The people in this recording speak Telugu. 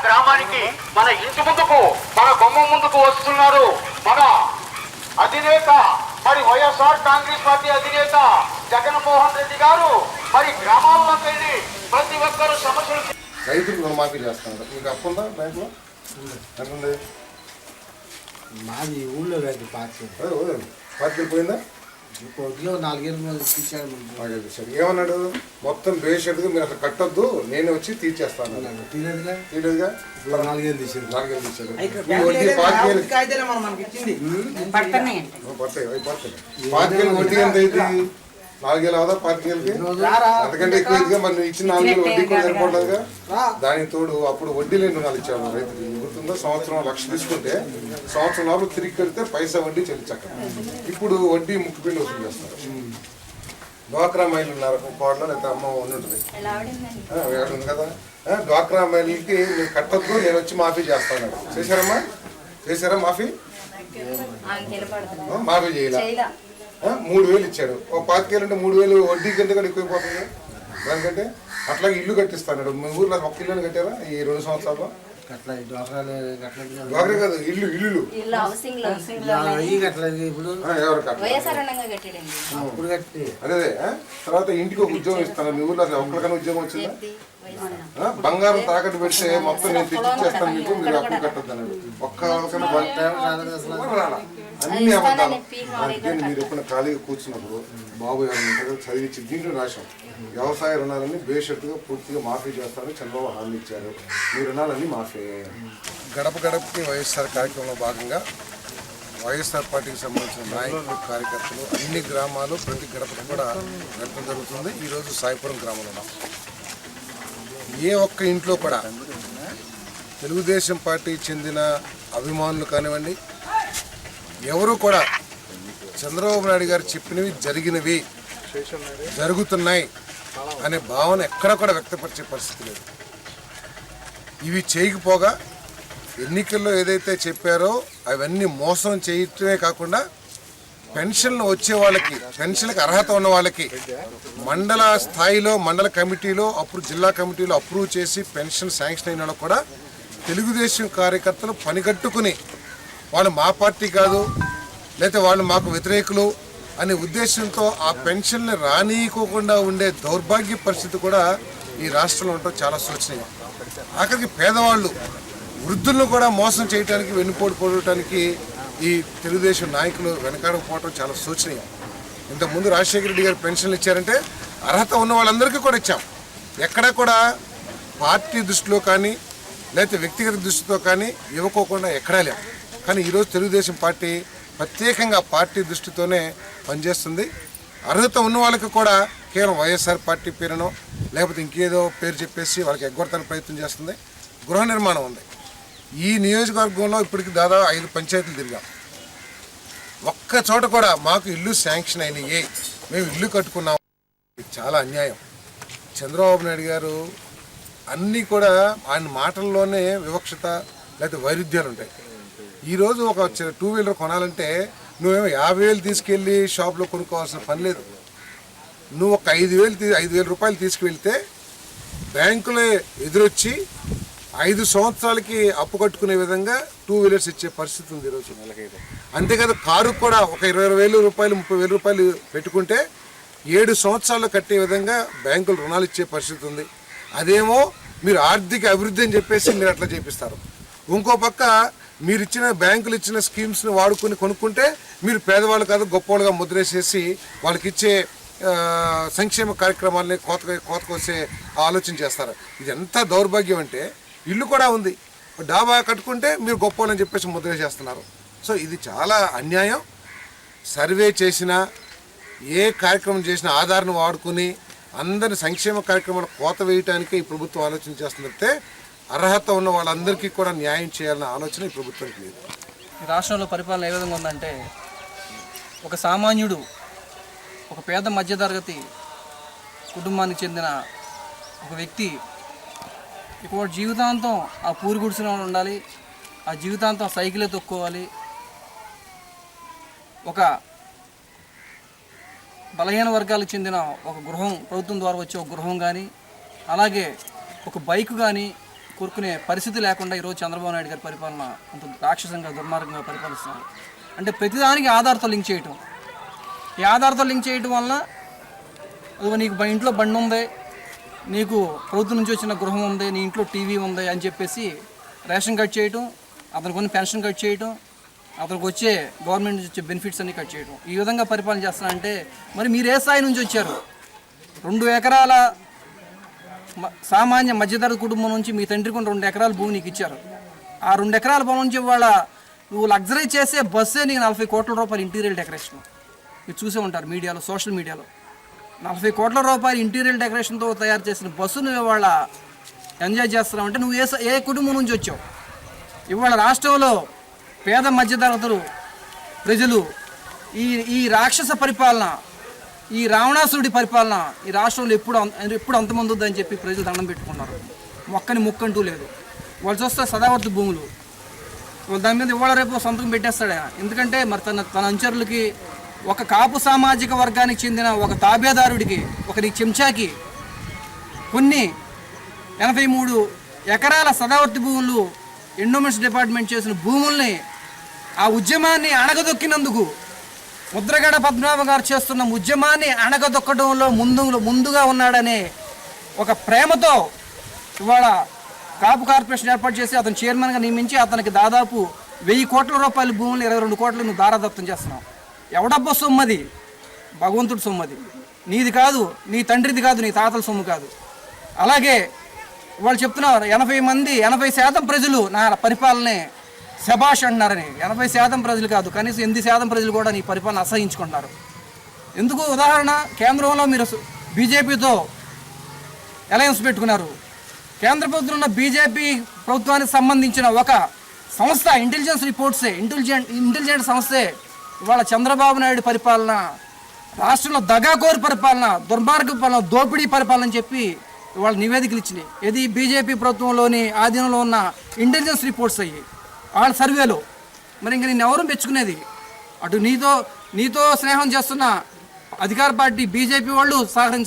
గ్రామానికి మన ఇంటి ముందుకు మన బొమ్మ ముందుకు వస్తున్నారు మన అధినేత మరి వైఎస్ఆర్ కాంగ్రెస్ పార్టీ అధినేత జగన్మోహన్ రెడ్డి గారు. మరి గ్రామాల్లోకి వెళ్ళి ప్రతి ఒక్కరూ సమస్యలు రైతులు రుణమాఫీ చేస్తున్నారు. మీకు అప్పు ఉందా బ్యాంకులో? ఎంతుంది? మాది ఊళ్ళో పార్టీ పోయిందా? కొద్దిలో 4 ఏళ్ళు తీర్చాడు. ఏమన్నాడు? మొత్తం బేషెడ్గా మీరు అసలు కట్టొద్దు, నేనే వచ్చి తీర్చేస్తాను. తీయలేదుగా. 4 ఏళ్ళు తీసాడు. 4 ఏళ్ళు తీసాడు. వడ్డీ ఎంత అయింది? 4 ఏళ్ళు అవదా? 4 ఏళ్ళకి అంతకంటే ఎక్కువ. మరి నువ్వు ఇచ్చిన 4 ఏళ్ళు వడ్డీ కూడా సరిపోవట్లేదుగా. దానికి తోడు అప్పుడు వడ్డీ లేని రుణాలు ఇచ్చాము రైతులు. గుర్తుందో? సంవత్సరం 1,00,000 తీసుకుంటే సంవత్సరం లోపల తిరిగి కడితే పైసా వడ్డీ చెల్లించక. ఇప్పుడు వడ్డీ ముక్కుపిండి వసూలు చేస్తారు. డ్వాక్రా మహిళలు ఉన్నారు కోడలో, లేకపోతే అమ్మ ఉంటుంది కదా. డ్వాక్రా మహిళలకి మీరు కట్టద్దు, నేను వచ్చి మాఫీ చేస్తాను. చేశారమ్మా? చేశారా మాఫీ? మాఫీ చేయలే. 3,000 ఇచ్చాడు. ఒక 25,000 అంటే 3,000 వడ్డీ కంటే కూడా ఎక్కువైపోతుంది. దానికంటే అట్లాగే ఇల్లు కట్టిస్తాడు. మీ ఊర్లో ఒక్క ఇల్లు కట్టారా ఈ 2 సంవత్సరాల్లో? డ్వాక్రా కాదు, ఇల్లు ఇల్లు అదే. తర్వాత ఇంటికి ఒక ఉద్యోగం ఇస్తాను. మీ ఊర్లో అసలు ఒక్కరికైనా ఉద్యోగం వచ్చిందా? బంగారం తాకట్టు పెడితే మొత్తం నేను తెచ్చిచ్చేస్తాను మీకు, మీరు అప్పు కట్టద్దు అన్నాడు. అన్ని అబద్ధాలు. మీరు ఎప్పుడు ఖాళీగా కూర్చున్నప్పుడు బాబు ఎవరు చదివించి దీంట్లో రాశాం. వ్యవసాయ రుణాలన్నీ బేషరతుగా పూర్తిగా మాఫీ చేస్తారని చంద్రబాబు హామీ ఇచ్చారు. మీ రుణాలన్నీ మాఫీ అయ్యాయి. గడప గడపకి వైఎస్ఆర్ కార్యక్రమంలో భాగంగా వైఎస్ఆర్ పార్టీకి సంబంధించిన నాయకులు, కార్యకర్తలు అన్ని గ్రామాలు ప్రతి గడపకు కూడా వెళ్ళడం జరుగుతుంది. ఈరోజు సాయిపురం గ్రామంలో ఉన్నాం. ఏ ఒక్క ఇంట్లో కూడా తెలుగుదేశం పార్టీకి చెందిన అభిమానులు కానివ్వండి, ఎవరు కూడా చంద్రబాబు నాయుడు గారు చెప్పినవి జరిగినవి జరుగుతున్నాయి అనే భావన ఎక్కడ కూడా వ్యక్తపరిచే పరిస్థితి లేదు. ఇవి చేయకపోగా ఎన్నికల్లో ఏదైతే చెప్పారో అవన్నీ మోసం చేయటమే కాకుండా పెన్షన్లు వచ్చే వాళ్ళకి, పెన్షన్లకు అర్హత ఉన్న వాళ్ళకి మండల స్థాయిలో మండల కమిటీలో అప్పుడు జిల్లా కమిటీలో అప్రూవ్ చేసి పెన్షన్ శాంక్షన్ అయిన వాళ్ళకు కూడా తెలుగుదేశం కార్యకర్తలు పనిగట్టుకుని వాళ్ళు మా పార్టీ కాదు, లేకపోతే వాళ్ళు మాకు వ్యతిరేకులు అనే ఉద్దేశంతో ఆ పెన్షన్ని రానియకోకుండా ఉండే దౌర్భాగ్య పరిస్థితి కూడా ఈ రాష్ట్రంలో ఉండటం చాలా శోచనీయం. ఆఖరికి పేదవాళ్ళు, వృద్ధులను కూడా మోసం చేయడానికి, వెన్నుపోటుకోవడానికి ఈ తెలుగుదేశం నాయకులు వెనకాడకపోవడం చాలా శోచనీయం. ఇంతకుముందు రాజశేఖర రెడ్డి గారు పెన్షన్లు ఇచ్చారంటే అర్హత ఉన్న వాళ్ళందరికీ కూడా ఇచ్చాం. ఎక్కడా కూడా పార్టీ దృష్టిలో కానీ లేకపోతే వ్యక్తిగత దృష్టితో కానీ ఇవ్వకోకుండా ఎక్కడా లేవు. కానీ ఈరోజు తెలుగుదేశం పార్టీ ప్రత్యేకంగా పార్టీ దృష్టితోనే పనిచేస్తుంది. అర్హత ఉన్న వాళ్ళకి కూడా కేవలం వైఎస్ఆర్ పార్టీ పేరునో లేకపోతే ఇంకేదో పేరు చెప్పేసి వాళ్ళకి ఎగ్గొడతానికి ప్రయత్నం చేస్తుంది. గృహ నిర్మాణం ఉంది. ఈ నియోజకవర్గంలో ఇప్పటికి దాదాపు 5 పంచాయతీలు తిరిగాం. ఒక్క చోట కూడా మాకు ఇల్లు శాంక్షన్ అయినాయి, మేము ఇల్లు కట్టుకున్నాం. చాలా అన్యాయం. చంద్రబాబు నాయుడు గారు అన్నీ కూడా ఆయన మాటల్లోనే వివక్షత లేకపోతే వైరుధ్యాలు ఉంటాయి. ఈరోజు ఒక 2 వీలర్ కొనాలంటే నువ్వేమో 50,000 తీసుకెళ్ళి షాప్లో కొనుక్కోవాల్సిన పని లేదు. నువ్వు ఒక 5,000 రూపాయలు తీసుకువెళ్తే బ్యాంకులో ఎదురొచ్చి 5 సంవత్సరాలకి అప్పు కట్టుకునే విధంగా 2 వీలర్స్ ఇచ్చే పరిస్థితి ఉంది ఈరోజు. అంతేకాదు కారు కూడా ఒక 20,000 రూపాయలు 30,000 రూపాయలు పెట్టుకుంటే 7 సంవత్సరాలు కట్టే విధంగా బ్యాంకులు రుణాలు ఇచ్చే పరిస్థితి ఉంది. అదేమో మీరు ఆర్థిక అభివృద్ధి అని చెప్పేసి మీరు అట్లా చేపిస్తారు. ఇంకో పక్క మీరు ఇచ్చిన బ్యాంకులు ఇచ్చిన స్కీమ్స్ని వాడుకొని కొనుక్కుంటే మీరు పేదవాళ్ళు కాదు గొప్పవాళ్ళుగా ముద్రేసేసి వాళ్ళకి ఇచ్చే సంక్షేమ కార్యక్రమాలని కోత కోసే ఆలోచన చేస్తారు. ఇది ఎంత దౌర్భాగ్యం అంటే ఇల్లు కూడా ఉంది, డాబా కట్టుకుంటే మీరు గొప్పవాళ్ళని చెప్పేసి ముద్రేసేస్తున్నారు. సో ఇది చాలా అన్యాయం. సర్వే చేసినా ఏ కార్యక్రమం చేసినా ఆధార్ను వాడుకొని అందరి సంక్షేమ కార్యక్రమాలు కోత వేయటానికే ఈ ప్రభుత్వం ఆలోచన చేస్తుందంటే అర్హత ఉన్న వాళ్ళందరికీ కూడా న్యాయం చేయాలన్న ఆలోచన ఈ ప్రభుత్వానికి లేదు. రాష్ట్రంలో పరిపాలన ఏ విధంగా ఉందంటే ఒక సామాన్యుడు, ఒక పేద మధ్యతరగతి కుటుంబానికి చెందిన ఒక వ్యక్తి ఇప్పుడు జీవితాంతం ఆ పూరి గుడిసెలో ఉండాలి, ఆ జీవితాంతం సైకిలే తొక్కోవాలి. ఒక బలహీన వర్గాలకు చెందిన ఒక గృహం, ప్రభుత్వం ద్వారా వచ్చే ఒక గృహం కానీ, అలాగే ఒక బైక్ కానీ కోరుకునే పరిస్థితి లేకుండా ఈరోజు చంద్రబాబు నాయుడు గారి పరిపాలన అంత రాక్షసంగా దుర్మార్గంగా పరిపాలిస్తున్నారు. అంటే ప్రతిదానికి ఆధార్తో లింక్ చేయటం. ఈ ఆధార్తో లింక్ చేయటం వలన నీకు ఇంట్లో బండి ఉంది, నీకు ప్రభుత్వం నుంచి వచ్చిన గృహం ఉంది, నీ ఇంట్లో టీవీ ఉంది అని చెప్పేసి రేషన్ కట్ చేయటం, అతనికి కొన్ని పెన్షన్ కట్ చేయటం, అతనికి వచ్చే గవర్నమెంట్ నుంచి వచ్చే బెనిఫిట్స్ అన్ని కట్ చేయటం. ఈ విధంగా పరిపాలన చేస్తానంటే మరి మీరు ఏ స్థాయి నుంచి వచ్చారు? 2 ఎకరాల సామాన్య మధ్యతరగతి కుటుంబం నుంచి మీ తండ్రి కొన్ని 2 ఎకరాల భూమి నీకు ఇచ్చారు. ఆ 2 ఎకరాల భూమి నుంచి వాళ్ళ నువ్వు లగ్జరీ చేసే బస్సే నీకు 40 కోట్ల రూపాయలు ఇంటీరియర్ డెకరేషన్. మీరు చూసే ఉంటారు మీడియాలో, సోషల్ మీడియాలో. 40 కోట్ల రూపాయలు ఇంటీరియర్ డెకరేషన్తో తయారు చేసిన బస్సు నువ్వు ఇవాళ ఎంజాయ్ చేస్తున్నావు అంటే నువ్వు ఏ కుటుంబం నుంచి వచ్చావు? ఇవాళ రాష్ట్రంలో పేద మధ్యతరగతులు ప్రజలు ఈ రాక్షస పరిపాలన, ఈ రావణాసురుడి పరిపాలన ఈ రాష్ట్రంలో ఎప్పుడు అంతమందుద్దని చెప్పి ప్రజలు దండం పెట్టుకున్నారు. మొక్కని ముక్కంటూ లేదు. వాళ్ళు చూస్తే సదావర్తి భూములు, దాని మీద ఇవాళ రేపు సొంతం పెట్టేస్తాడు ఆయన. ఎందుకంటే మరి తన అనుచరులకి, ఒక కాపు సామాజిక వర్గానికి చెందిన ఒక తాబేదారుడికి, ఒకరి చెంచాకి కొన్ని 83 ఎకరాల సదావర్తి భూములు ఎండోమెంట్స్ డిపార్ట్మెంట్ చేసిన భూముల్ని, ఆ ఉద్యమాన్ని అణగదొక్కినందుకు, ముద్రగడ పద్మనాభ గారు చేస్తున్న ఉద్యమాన్ని అణగదొక్కడంలో ముందుగా ఉన్నాడనే ఒక ప్రేమతో ఇవాళ కాపు కార్పొరేషన్ ఏర్పాటు చేసి అతను చైర్మన్గా నియమించి అతనికి దాదాపు 1000 కోట్ల రూపాయల భూములు 22 కోట్లు నువ్వు దారాదత్తం చేస్తున్నావు. ఎవడబ్బా సొమ్మది? భగవంతుడి సొమ్మది, నీది కాదు, నీ తండ్రిది కాదు, నీ తాతల సొమ్ము కాదు. అలాగే వాళ్ళు చెప్తున్నారు 80% ప్రజలు నా పరిపాలనే శభాష్ అంటున్నారని. 80% ప్రజలు కాదు, కనీసం 8% ప్రజలు కూడా నీ పరిపాలన అసహించుకుంటున్నారు. ఎందుకు? ఉదాహరణ, కేంద్రంలో మీరు బీజేపీతో అలయన్స్ పెట్టుకున్నారు. కేంద్ర ప్రభుత్వంలో ఉన్న బీజేపీ ప్రభుత్వానికి సంబంధించిన ఒక సంస్థ, ఇంటెలిజెన్స్ రిపోర్ట్సే, ఇంటెలిజెంట్ సంస్థే ఇవాళ చంద్రబాబు నాయుడు పరిపాలన, రాష్ట్రంలో దగాకోరు పరిపాలన, దుర్మార్గ పరిపాలన, దోపిడీ పరిపాలన అని చెప్పి ఇవాళ నివేదికలు ఇచ్చినాయి. ఇది బీజేపీ ప్రభుత్వంలోని ఆధీనంలో ఉన్న ఇంటెలిజెన్స్ రిపోర్ట్స్ అయ్యి వాళ్ళ సర్వేలో. మరి ఇంక నేను ఎవరు మెచ్చుకునేది? అటు నీతో స్నేహం చేస్తున్న అధికార పార్టీ బీజేపీ వాళ్ళు సహకరించ